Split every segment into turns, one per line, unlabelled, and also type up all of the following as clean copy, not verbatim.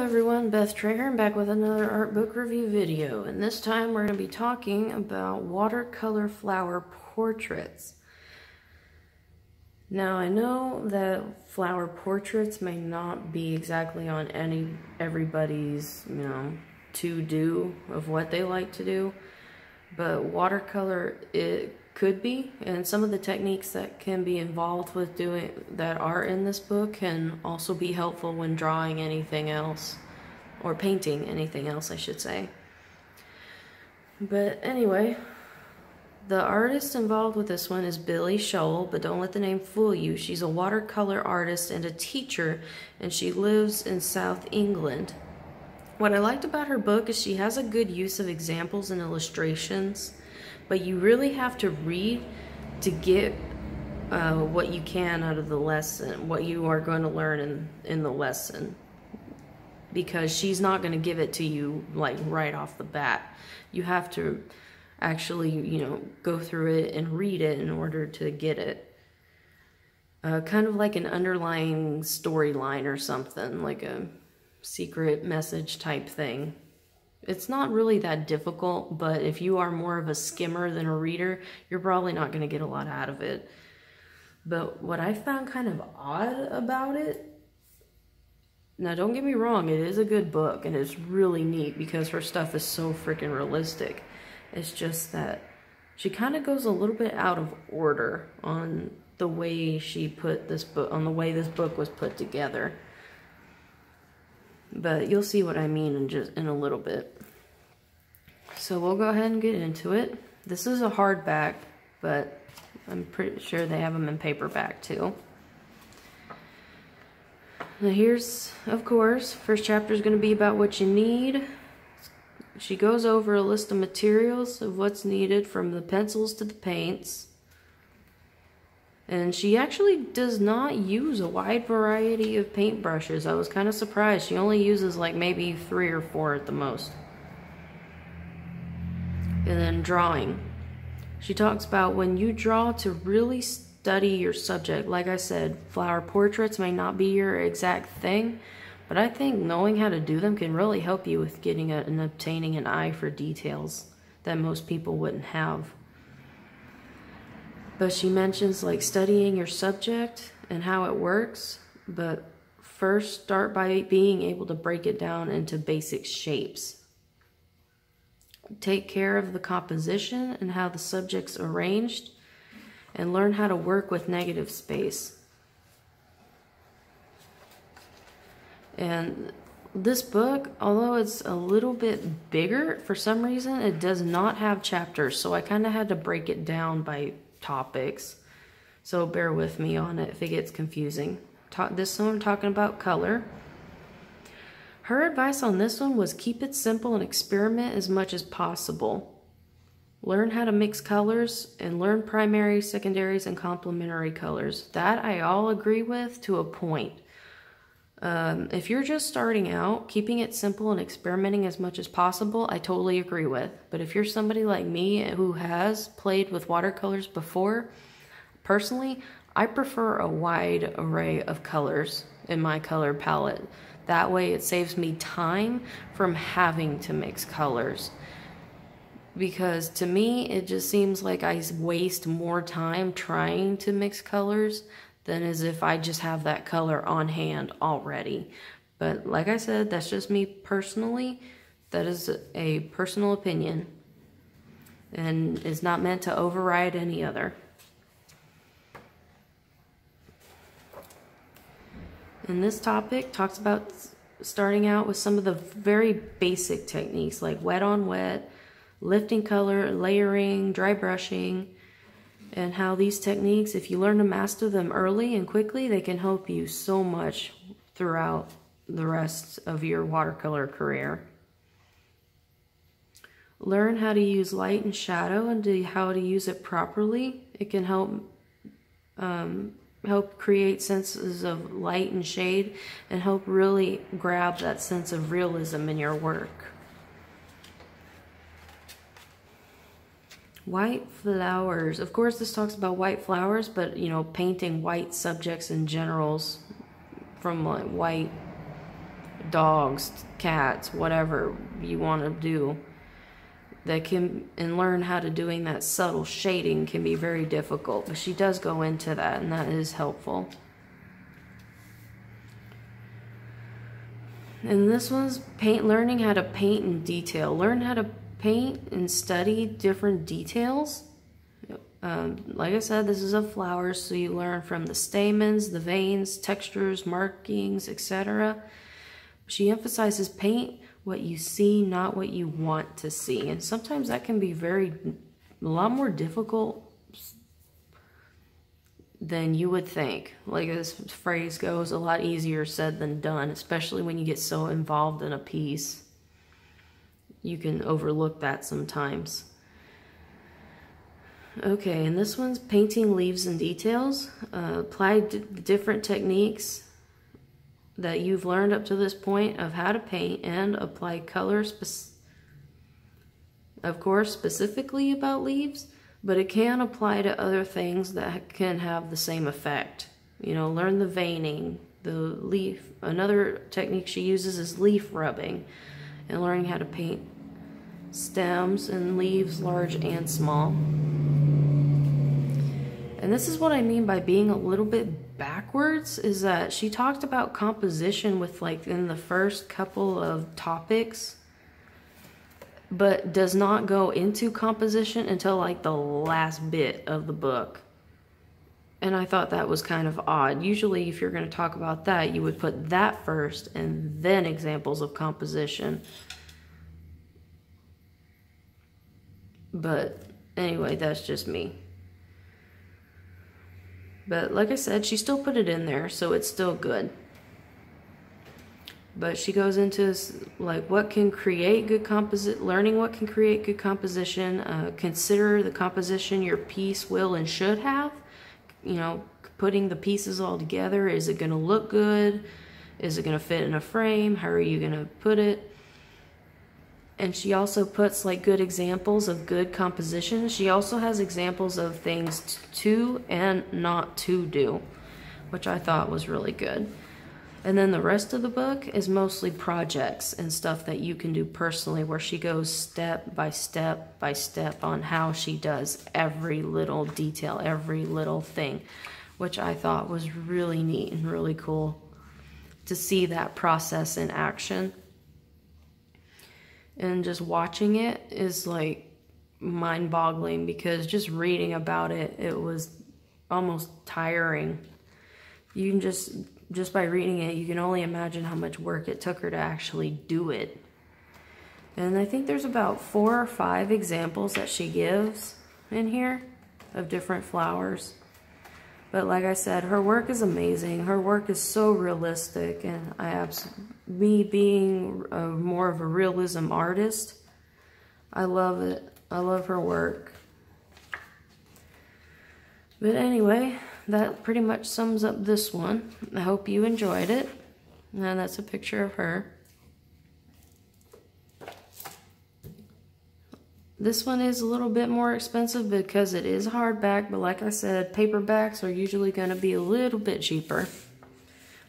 everyone, Beth Traeger, back with another art book review video, and this time we're going to be talking about watercolor flower portraits. Now I know that flower portraits may not be exactly on everybody's, to-do of what they like to do, but watercolor it could be, and some of the techniques that can be involved with doing that are in this book can also be helpful when drawing anything else, or painting anything else, I should say. But anyway, the artist involved with this one is Billy Scholl, but don't let the name fool you. She's a watercolor artist and a teacher, and she lives in South England. What I liked about her book is she has a good use of examples and illustrations, but you really have to read to get what you can out of the lesson, what you are going to learn in the lesson, because she's not going to give it to you like right off the bat. You have to actually, go through it and read it in order to get it. Kind of like an underlying storyline or something, like a secret message type thing. It's not really that difficult, but if you are more of a skimmer than a reader, you're probably not going to get a lot out of it. But what I found kind of odd about it, now don't get me wrong, it is a good book and it's really neat because her stuff is so freaking realistic. It's just that she kind of goes a little bit out of order on the way she put this book, on the way this book was put together. But you'll see what I mean in a little bit. So we'll go ahead and get into it. This is a hardback, but I'm pretty sure they have them in paperback too. Now here's, of course, first chapter is going to be about what you need. She goes over a list of materials of what's needed, from the pencils to the paints. And she actually does not use a wide variety of paintbrushes. I was kind of surprised. She only uses like maybe 3 or 4 at the most. And then drawing. She talks about when you draw to really study your subject. Like I said, flower portraits may not be your exact thing, but I think knowing how to do them can really help you with getting and obtaining an eye for details that most people wouldn't have. But she mentions like studying your subject and how it works, but first start by being able to break it down into basic shapes. Take care of the composition and how the subject's arranged, and learn how to work with negative space. And this book, although it's a little bit bigger, for some reason it does not have chapters, so I kind of had to break it down by topics, so bear with me on it if it gets confusing. This one I'm talking about color. Her advice on this one was keep it simple and experiment as much as possible. Learn how to mix colors and learn primary, secondaries, and complementary colors. That I all agree with to a point. If you're just starting out, keeping it simple and experimenting as much as possible, I totally agree with. But if you're somebody like me who has played with watercolors before, personally, I prefer a wide array of colors in my color palette. That way it saves me time from having to mix colors. Because to me, it just seems like I waste more time trying to mix colors than as if I just have that color on hand already. But like I said, that's just me personally. That is a personal opinion and is not meant to override any other. And this topic talks about starting out with some of the very basic techniques like wet on wet, lifting color, layering, dry brushing, and how these techniques, if you learn to master them early and quickly, they can help you so much throughout the rest of your watercolor career. Learn how to use light and shadow and how to use it properly. It can help create senses of light and shade and help really grab that sense of realism in your work. White flowers. Of course, this talks about white flowers, but, painting white subjects in generals from like white dogs, cats, whatever you want to do. And learn how to doing that subtle shading can be very difficult, but she does go into that, and that is helpful. And this one's learning how to paint in detail. Learn how to paint and study different details. Like I said, this is of flowers, so you learn from the stamens, the veins, textures, markings, etc. She emphasizes paint what you see, not what you want to see. And sometimes that can be a lot more difficult than you would think. Like this phrase goes, a lot easier said than done, especially when you get so involved in a piece. You can overlook that sometimes. Okay, and this one's painting leaves and details. Apply different techniques that you've learned up to this point of how to paint and apply color, of course, specifically about leaves, but it can apply to other things that can have the same effect. You know, learn the veining, the leaf. Another technique she uses is leaf rubbing and learning how to paint stems and leaves, large and small. And this is what I mean by being a little bit backwards, is that she talked about composition with like in the first couple of topics, but does not go into composition until like the last bit of the book. And I thought that was kind of odd. Usually if you're going to talk about that, you would put that first and then examples of composition. But anyway, that's just me. But like I said, she still put it in there, so it's still good. But she goes into like what can create good learning what can create good composition. Consider the composition your piece will and should have. You know, putting the pieces all together. Is it going to look good? Is it going to fit in a frame? How are you going to put it? And she also puts like good examples of good composition. She also has examples of things to and not to do, which I thought was really good. And then the rest of the book is mostly projects and stuff that you can do personally, where she goes step by step by step on how she does every little detail, every little thing, which I thought was really neat and really cool to see that process in action. And just watching it is like mind-boggling, because just reading about it, it was almost tiring. You can just by reading it, you can only imagine how much work it took her to actually do it. And I think there's about 4 or 5 examples that she gives in here of different flowers. But like I said, her work is amazing. Her work is so realistic, and me being more of a realism artist, I love it. I love her work. But anyway, that pretty much sums up this one. I hope you enjoyed it. And that's a picture of her. This one is a little bit more expensive because it is hardback, but like I said, paperbacks are usually going to be a little bit cheaper.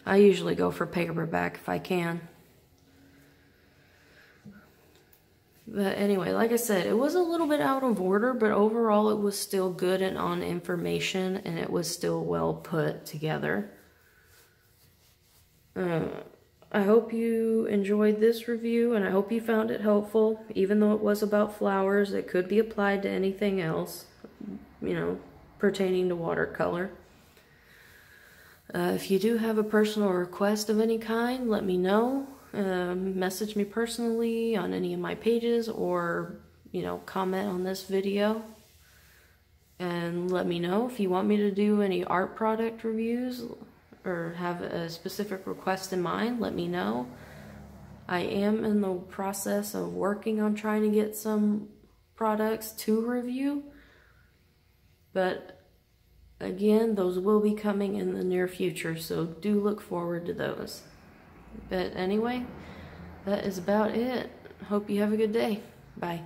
I usually go for paperback if I can. But anyway, like I said, it was a little bit out of order, but overall it was still good and on information, and it was still well put together. I hope you enjoyed this review, and I hope you found it helpful. Even though it was about flowers, it could be applied to anything else, you know, pertaining to watercolor. If you do have a personal request of any kind, let me know. Message me personally on any of my pages, or, you know, comment on this video. And let me know if you want me to do any art product reviews or have a specific request in mind. Let me know. I am in the process of working on trying to get some products to review, but again, those will be coming in the near future, so do look forward to those. But anyway, that is about it. Hope you have a good day. Bye.